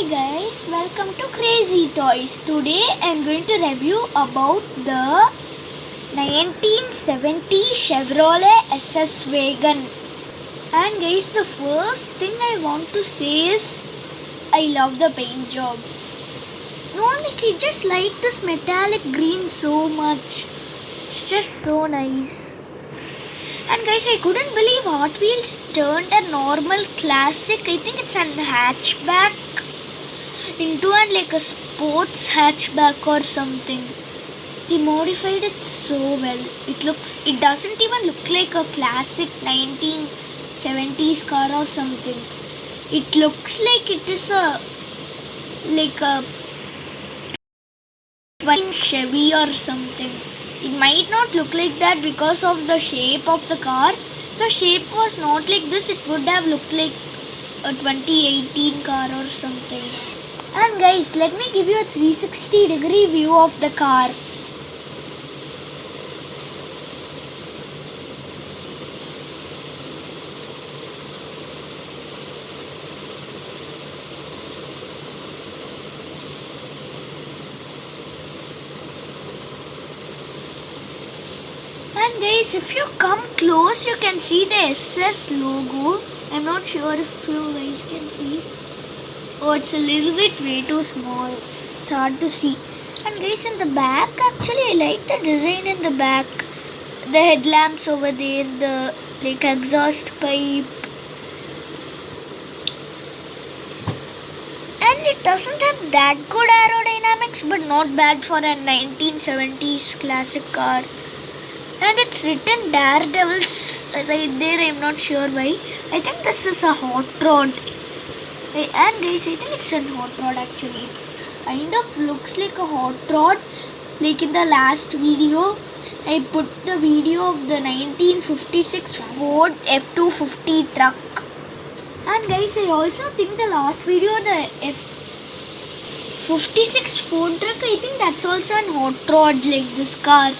Hi guys, welcome to Crazy Toys. Today I'm going to review about the 1970 Chevrolet SS Wagon. And guys, the first thing I want to say is I love the paint job. No, like I just like this metallic green so much. It's just so nice. And guys, I couldn't believe Hot Wheels turned a normal classic, I think it's a hatchback, into like a sports hatchback or something. They modified it so well. It doesn't even look like a classic 1970s car or something. It looks like it is a Chevy or something. It might not look like that because of the shape of the car. If the shape was not like this, it would have looked like a 2018 car or something. And guys, let me give you a 360-degree view of the car. And guys, if you come close, you can see the SS logo. I'm not sure if you guys can see. Oh, it's a little bit way too small. It's hard to see. And guys, in the back, actually, I like the design in the back. The headlamps over there, the exhaust pipe. And it doesn't have that good aerodynamics, but not bad for a 1970s classic car. And it's written Daredevils right there. I'm not sure why. I think this is a hot rod. And guys, I think it's a hot rod actually. It kind of looks like a hot rod. Like in the last video, I put the video of the 1956 Ford F250 truck. And guys, I also think the last video, the F56 Ford truck, I think that's also a hot rod like this car.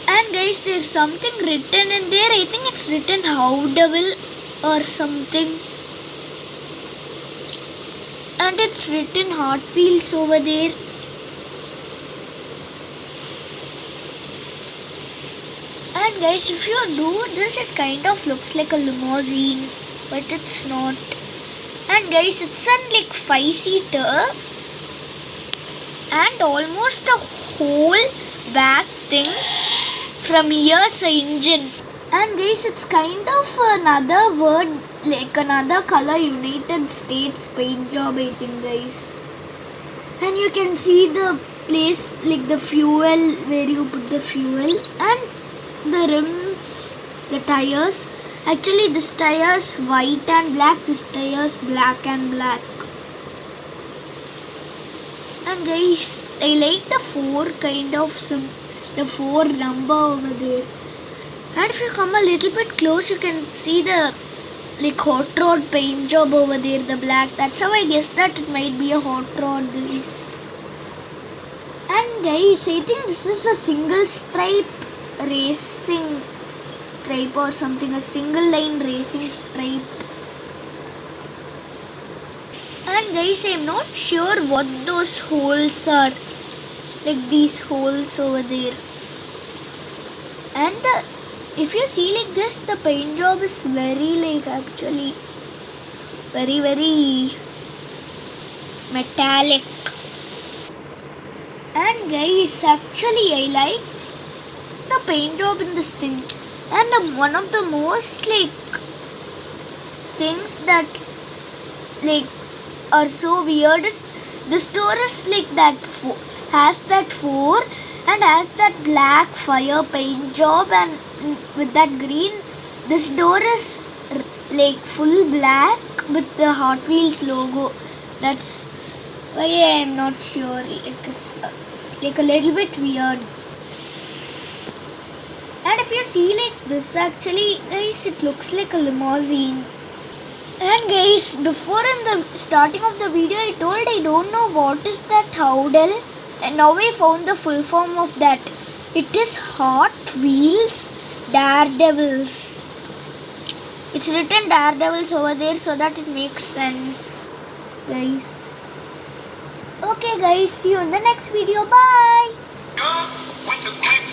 And guys, there's something written in there. I think it's written How Devil or something. And it's written Hot Wheels over there. And guys, if you do this, it kind of looks like a limousine, but it's not. And guys, it's a 5-seater, and almost the whole back thing from here's the engine. And guys, it's kind of another word, like another color, United States paint job, I think guys. And you can see the place, like the fuel, where you put the fuel, and the rims, the tires. Actually, this tire's white and black, this tire's black and black. And guys, I like the 4 kind of the 4 number over there. And if you come a little bit close, you can see the hot rod paint job over there, the black. That's how I guess that it might be a hot rod, guys. And guys, I think this is a single stripe racing stripe or something, a single line racing stripe. And guys, I'm not sure what those holes are, like these holes over there. And if you see like this, the paint job is very actually very metallic. And guys, actually I like the paint job in this thing. And one of the most things that are so weird is this door is has that 4 and has that black fire paint job, and with that green, this door is full black with the Hot Wheels logo. That's why I am not sure. It's a little bit weird. And if you see this, actually guys, it looks like a limousine. And guys, before in the starting of the video, I told I don't know what is that Howdell, and now I found the full form of that. It is Hot Wheels Daredevils. It's written Daredevils over there so that it makes sense. guys. Okay guys, see you in the next video. Bye. With the quick